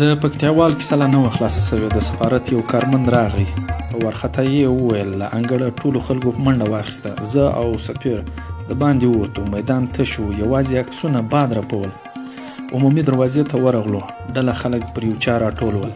د پکتیاوال کیسه لا نه وه خلاصه سوې. د سفارت یو کارمند راغی، په وارخطا یې وویل له انګړه ټولو خلکو منډه واخیسته. زه او سفیر د باندې ووتو، میدان تش و، یوازې عکسونه باد رپول. عمومي دروازې ته ورغلو، ډله خلک پر یو چا راټول ول.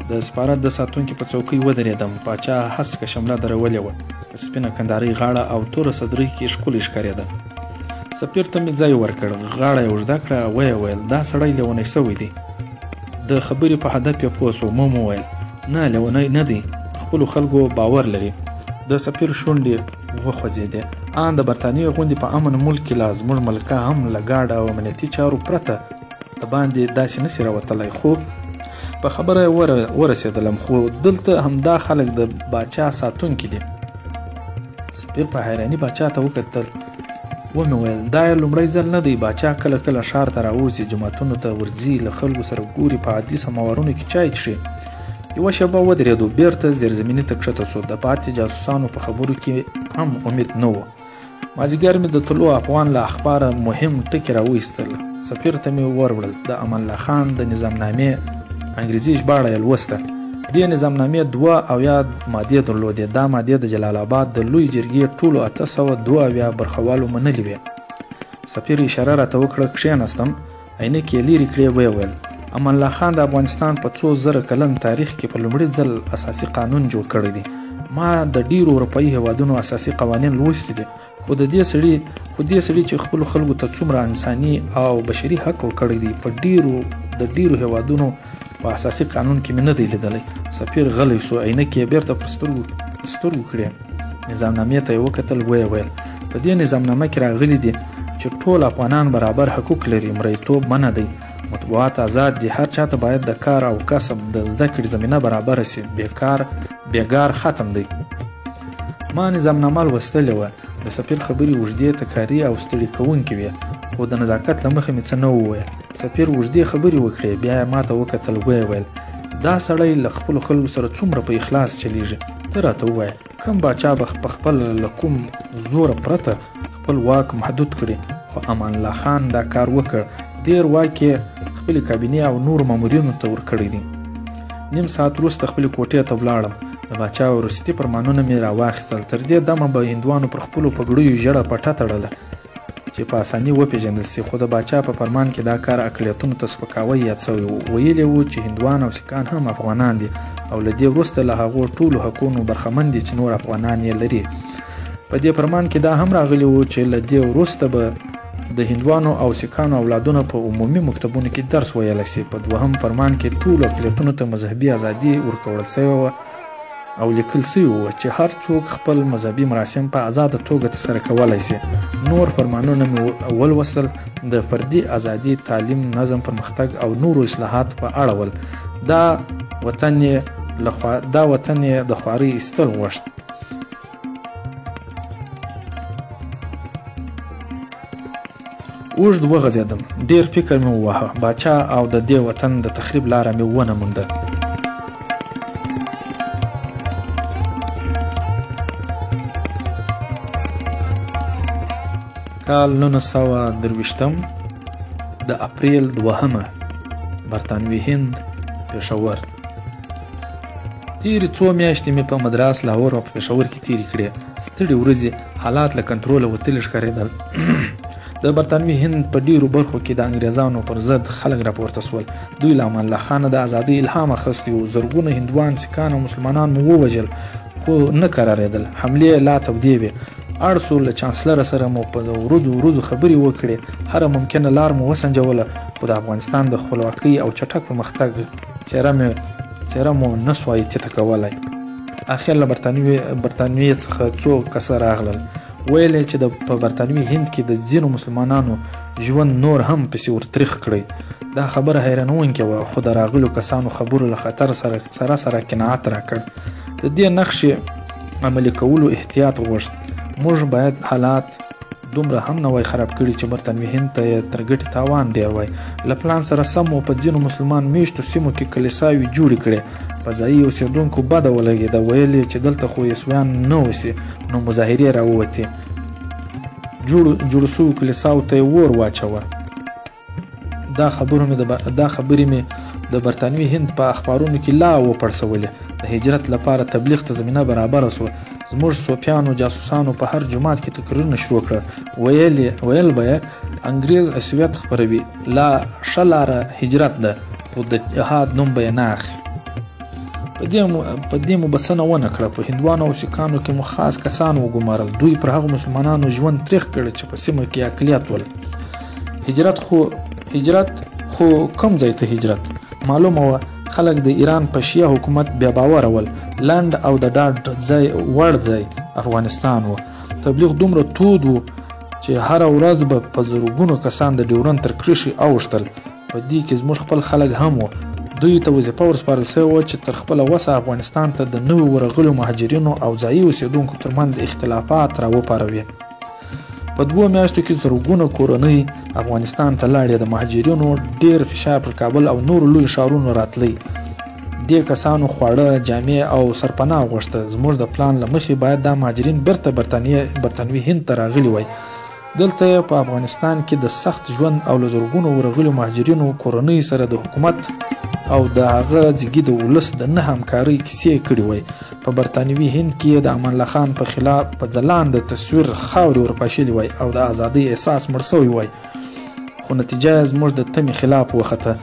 د سفارت د ساتونکي په څوکۍ ودرېدم. پاچا هسکه شمله درولې وه، په سپینه کندارۍ غاړه او توره صدرۍ کې ښکلې ښکارېده. سفیر ته مې ځای ورکړ، غاړه یې اوږده کړه، ویې ویل دا سړی لیونی سوی دی. د خبرې په هدف یې پوه سو. مو وویل نه لیونی نه دی، خپلو خلکو باور لري. د سفیر شونډې وخوځېدې. ان د برټانیې غوندې په امن ملک کې لا زموږ ملکه هم له ګاډه او امنیتي چارو پرته د باندې داسې نشي راوتلی. خو په خبره ورسېدلم، خو دلته همدا خلک د باچا ساتونکي دي. سفیر په حیراني باچا ته وکتل. ومې ویل دا یې لومړی ځل نه دی. باچا کله کله ښار ته راوځي، جوماتونو ته ورځي، له خلکو سره ګوري، په عادي سماورونو کې چای څښي. یوه شېبه ودرېدو، بیرته زیرزمیني ته کښته سو. د پاتې جاسوسانو په خبرو کې هم امید نه و. مازدیګر مې د طلوع افغان له اخباره مهم ټکي راوایستل. سفیر ته مې وروړل. د امان الله خان د نظامنامې انګریزي ژباړه یې لوسته. دې نظامنامې 2 مادې درلودې. دا مادې د جلال آباد د لوی جرګې ټولو 872 برخوالو منلې وې. سفیر اشاره راته وکړه، کښېناستم، عینکې یې لرې کړې، ویې ویل امان الله خان د افغانستان په 2,000 کلن تاریخ کې په لومړي ځل اساسي قانون جوړ کړی دی. ما د ډیرو اروپایي هیوادونو اساسي قوانین لوستي دي، خو دې سړي چې خپلو خلکو ته څومره انساني او بشري حق ورکړی دی، په د ډیرو هیوادونو په اساسي قانون کې مې نه دی لیدلی. سفیر غلی سو، عینکې یې بیرته پر سترګو کړې. نظامنامې ته یې وکتل، ویې ویل په دې نظامنامه کې راغلي دي چې ټول افغانان برابر حقوق لري، مریتوب منع دی، مطبوعات آزاد دي، هر چاته باید د کار او کسب د زده کړې زمینه برابره سي، بیګار ختم دی. ما نظامنامه لوستلې وه. د سفیر خبرې اوږدې، تکراري او ستړي کوونکې وې، خو د نزاکت له مخې مې څه نه وویل. سفیر اوږدې خبرې وکړې، بیا یې ما ته وکتل، ویې ویل دا سړی له خپلو خلکو سره څومره په اخلاص چلیږي. ته راته ووایه کوم باچا به په خپل له کوم زوره پرته خپل واک محدود کړي. خو امان الله خان دا کار وکړ. ډېر واک یې خپلې کابینې او نورو مامورینو ته ورکړی دي. نیم ساعت وروسته خپلې کوټې ته ولاړم. د باچا وروستي فرمانونه مې راواخیستل. تر دې دمه به هندوانو پر خپلو پګړیو ژړه پټه تړله چې په اساني وپېژندل سي، خو د باچا په فرمان کې دا کار اقلیتونو ته سپکاوی یاد سوی و. ویلي وو چې هندوان او سیکان هم افغانان دي او له دې وروسته له هغو ټولو حقونو برخمن دي چې نور افغانان یې لري. په دې فرمان کې دا هم راغلی و چې له دې وروسته به د هندوانو او سیکانو اولادونه په عمومي مکتبونو کې درس ویلی سي. په دوهم فرمان کې ټولو اقلیتونو ته مذهبي ازادي ورکوړل سوې وه او لیکل سوي وو چې هر څوک خپل مذهبي مراسم په آزاده توګه ترسره کولی سي. نور فرمانونه مې ولوستل. د فردي ازادي، تعلیم، نظم، پرمختګ او نورو اصلاحات په اړه ول. دا وطن یې د خوارۍ ایستل غوښت. اوږد وغځېدم، ډېر فکر مې وواهه. باچا او د دې وطن د تخریب لاره مې ونه مونده. کال 1923 د اپریل 2 برطانوي هند، پېښور. تیرې 2 میاشتې مې په مدراس، لاهور او په پېښور کې تیرې کړې. ستړي ورځې، حالات له کنټروله وتلي ښکارېدل. د برطانوي هند په ډیرو برخو کې د انګریزانو پر ضد خلک راپورته سول. دوی له امان الله خان د ازادۍ الهام اخیستی و. زرګونه هندوان، سیکان او مسلمانان مو ووژل، خو نه قرارېدل. حملې لا تودې وې. اړ سو له چانسلر سره مو په ورځو خبرې وکړې. هره ممکنه لار مو وسنجوله، خو د افغانستان د خپلواکۍ او چټک پرمختګ څېره مو نه سوای تېته کولی. اخر له برطانیې څخه 2 کسه راغلل. ویل چې په برطانوي هند کې د ځینو مسلمانانو ژوند نور هم پسې ورتریخ کړی. دا خبره حیرانوونکې وه، خو د راغلو کسانو خبرو له خطر سره قناعت راکړ. د دې نقشې عملي کولو احتیاط غوښت. موږ باید حالات دومره هم نه وای خراب کړي چې برطانوي هند ته یې تر ګټې تاوان ډېر وای. له پلان سره سم و په ځینو مسلمان میشتو سیمو کې کلیساوې جوړې کړې. په ځایي اوسېدونکو بده ولګېده. ویل یې چې دلته خو یسویان نه اوسي، نو مظاهرې راووتې. جوړو سوو کلیساو ته یې اور واچوه. دا خبرې مې د برطانوي هند په اخبارونو کې لا وپړسولې. د هجرت لپاره تبلیغ ته زمینه برابره سوه. زموږ صوفیانو جاسوسانو په هر جومات کې تقریرونه شروع کړه. ویل به یې انګریز عصبیت خپروي، لا ښه لاره هجرت ده، خو د جهاد نوم به یې نه اخیست. په دې مو بسنه ونه کړه. په هندوانو او سیکانو کې مو خاص کسان وګمارل. دوی پر هغو مسلمانانو ژوند تریخ کړ چې په سیمه کې اقلیت ول. هجرت خو کوم ځای ته هجرت؟ معلومه وه خلک د ایران په شیعه حکومت بیا باوره ول. لنډ او د ډاډ وړ ځای افغانستان و. تبلیغ دومره تود و چې هره ورځ به په زرګونو کسان د ډیورند تر کرښې اوښتل. په دې کې زموږ خپل خلک هم و. دوی ته وظیفه ورسپارل سوې وه چې تر خپله وسه افغانستان ته د نویو ورغلو مهاجرینو او ځایي اوسېدونکو ترمنځ اختلافات راوپاروي. په 2 میاشتو کې زرګونه کورنۍ افغانستان ته لاړې. د مهاجرینو ډیر فشار پر کابل او نورو لوی ښارونو راتلی. دې کسانو خواړه، جامې او سرپناه غوښته. زموږ د پلان له مخې باید دا مهاجرین بیرته برطانوي هند ته راغلي وای. دلته په افغانستان کې د سخت ژوند او له زرګونو ورغلو مهاجرینو کورنۍ سره د حکومت او د هغه ځګي د ولس د نه همکارۍ کیسې کړي وای. په برطانوي هند کې د امان الله خان په خلاف په ځلانده تصویر خاورې ورپاشلې وای او د ازادۍ احساس مړ سوی وای. خو نتیجه زموږ د تمې خلاف وخته.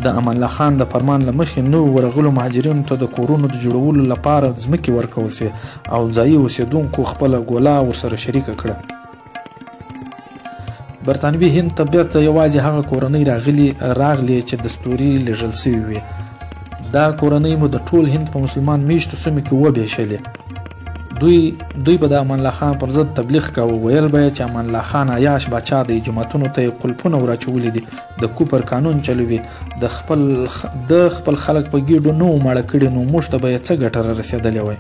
د امان الله خان د فرمان له مخې نویو ورغلو مهاجرینو ته د کورونو د جوړولو لپاره ځمکې ورکول سوې او ځایي اوسېدونکو خپله ګوله ورسره شریکه کړه. برطانوي هند ته بیرته یوازې هغه کورنۍ راغلې چې دستوري لیږل سوي وي. دا کورنۍ مو د ټول هند په مسلمان میشتو سیمو کې وبېشلې. دوی به د امان الله خان پر ضد تبلیغ کاوه. ویل به چې امان الله خان عیاش باچا دی، جوماتونو ته یې قلفونه وراچولي دي، د کوپر قانون چلوي، د خپل خلک په ګېډو نه و ماړه کړي، نو موږ ته به یې څه ګټه را رسېدلې وای.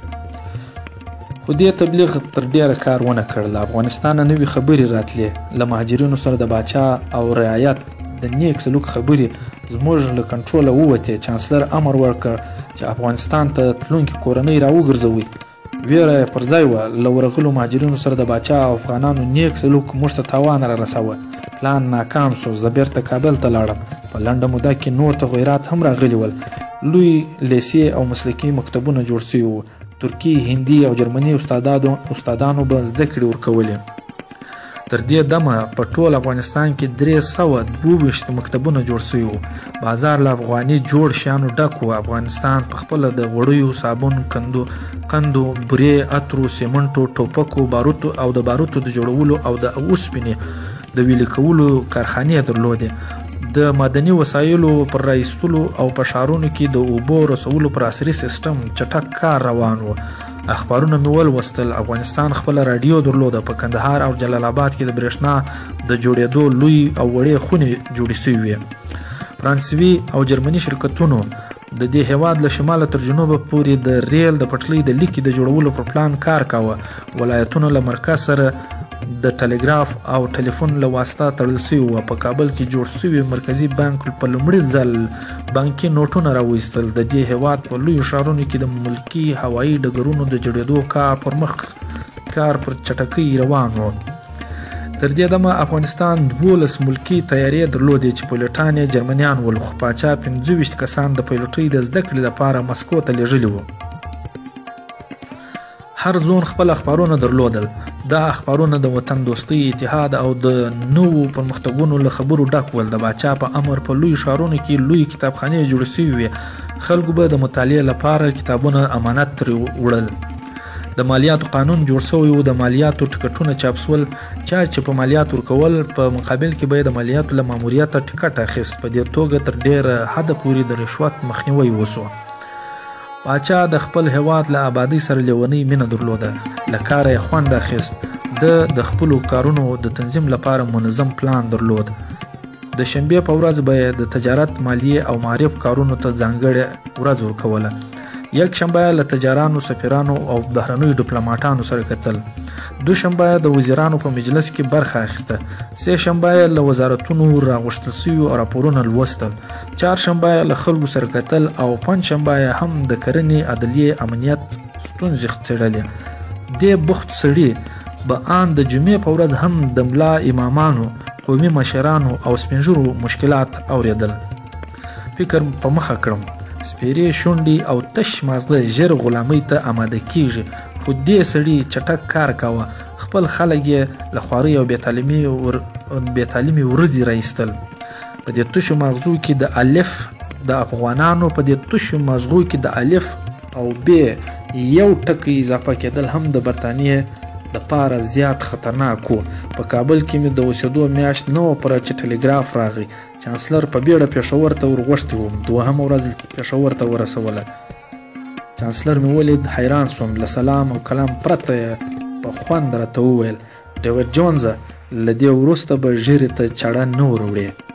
خو دې تبلیغ تر ډیره کار ونه کړ. له افغانستانه نوې خبرې راتلې. له مهاجرینو سره د باچا او رعایت د نیک سلوک خبرې زموږ له کنټروله ووتې. چانسلر امر ورکړ چې افغانستان ته تلونکي کورنۍ راوګرځوي. ویره پر ځای وه. له ورغلو مهاجرینو سره د باچا او افغانانو نیک سلوک موږ ته تاوان را رسوه. پلان ناکام شو. زه بیرته کابل ته لاړم. په لنډه موده کې نور تغیرات هم راغلي ول. لوی لیسې او مسلکي مکتبونه جوړ سوي وو. ترکی، هندي او جرمني استادانو به زده کړې ورکولې. تر دې دمه په ټول افغانستان کې 322 مکتبونه جوړ سوي وو. بازار له افغاني جوړ شیانو ډک و. افغانستان په خپله د غوړیو، صابون، قندو، بورې، عطرو، سیمنټو، ټوپکو، باروتو او د باروتو د جوړولو او د اوسپنې د ویلې کولو کارخانې درلودې. د معدني وسایلو پر رایستلو او په ښارونو کې د اوبو رسولو پر عصري سیستم چټک کار روان و. اخبارونه مې ولوستل. افغانستان خپله راډیو درلوده. په کندهار او جلال آباد کې د برېښنا د جوړېدو لوی او وړې خونې جوړې سوي وې. فرانسوي او جرمني شرکتونو د دې هیواد له شماله تر جنوبه پورې د ریل د پټلۍ د لیکې د جوړولو پر پلان کار کاوه. ولایتونو له مرکز سره د ټلګراف او ټلیفون له واسطه تړل سوي وه. په کابل کې جوړ سوي مرکزي بانک په لومړي ځل بانکي نوټونه راویستل. د دې هیواد په لویو ښارونو کې د ملکي هوایي ډګرونو د جوړېدو کار پر چټکۍ روان و. تر دې دمه افغانستان 12 ملکي طیارې درلودې چې پیلوټان یې جرمنیان ول. خو پاچا 25 کسان د پیلوټۍ د زده کړې لپاره مسکو ته لیږلي وو. هر زون خپل اخبارونه درلودل. دا اخبارونه د وطن دوستۍ، اتحاد او د نوو پرمختګونو له خبرو ډک ول. د باچا په امر په لوی ښارونو کې لوی کتابخانې جوړې سوي وې. خلکو به د مطالعې لپاره کتابونه امانت ترې وړل. د مالیاتو قانون جوړ سوی و. د مالیاتو ټکټونه چاپ سول. چا چې په مالیات ورکول په مقابل کې به د مالیاتو له ماموریته ټکټ اخیست. په دې توګه تر ډیره حده پورې د رشوت مخنیوی وسو. پاچا د خپل هیواد له آبادۍ سره لیونۍ مینه درلوده. له کاره یې خوند اخیست. د خپلو کارونو د تنظیم لپاره منظم پلان درلود. د شنبې په ورځ به د تجارت، مالیې او معارف کارونو ته ځانګړې ورځ ورکوله. یک شنبه له تجارانو، سفیرانو او بهرنیو ډیپلوماټانو سره کتل. دوشنبه د وزیرانو په مجلس کې برخه اخیسته. سه شنبه له وزارتونو راغوښتل سوي راپورونه لوستل. چهارشنبه له خلکو سره کتل او پنجشنبه هم د کرنې، عدلیې، امنیت ستونزې څېړلې. دې بوخت سړي به ان د جمعې په ورځ هم د ملا امامانو، قومي مشرانو او سپین ږیرو مشکلات اوریدل. فکر په مخه کړم. سپیرې شونډې او تش مازغه ژر غلامۍ ته آماده کیږي، خو دې سړي چټک کار کاوه. خپل خلک یې له خوارۍ او بېتعلیمۍ ورځې رایستل. په دې تشو مغزو کې د الف د افغانانو په دې تشو مغزو کې د الف او ب یو ټکی اضافه کېدل هم د برطانیې د پاره زیات خطرناک و. په کابل کې مې د اوسېدو میاشت نه وه پوره چې ټلګراف راغی. چانسلر په بیړه پېښور ته ورغوښتی وم. دوهمه ورځ پېښور ته ورسوله. چانسلر مې ولید، حیران سوم. له سلام او کلام پرته یې په خوند راته وویل: ډیوډ جونزه، له دې وروسته به ژیرې ته چاړه نه وروړې.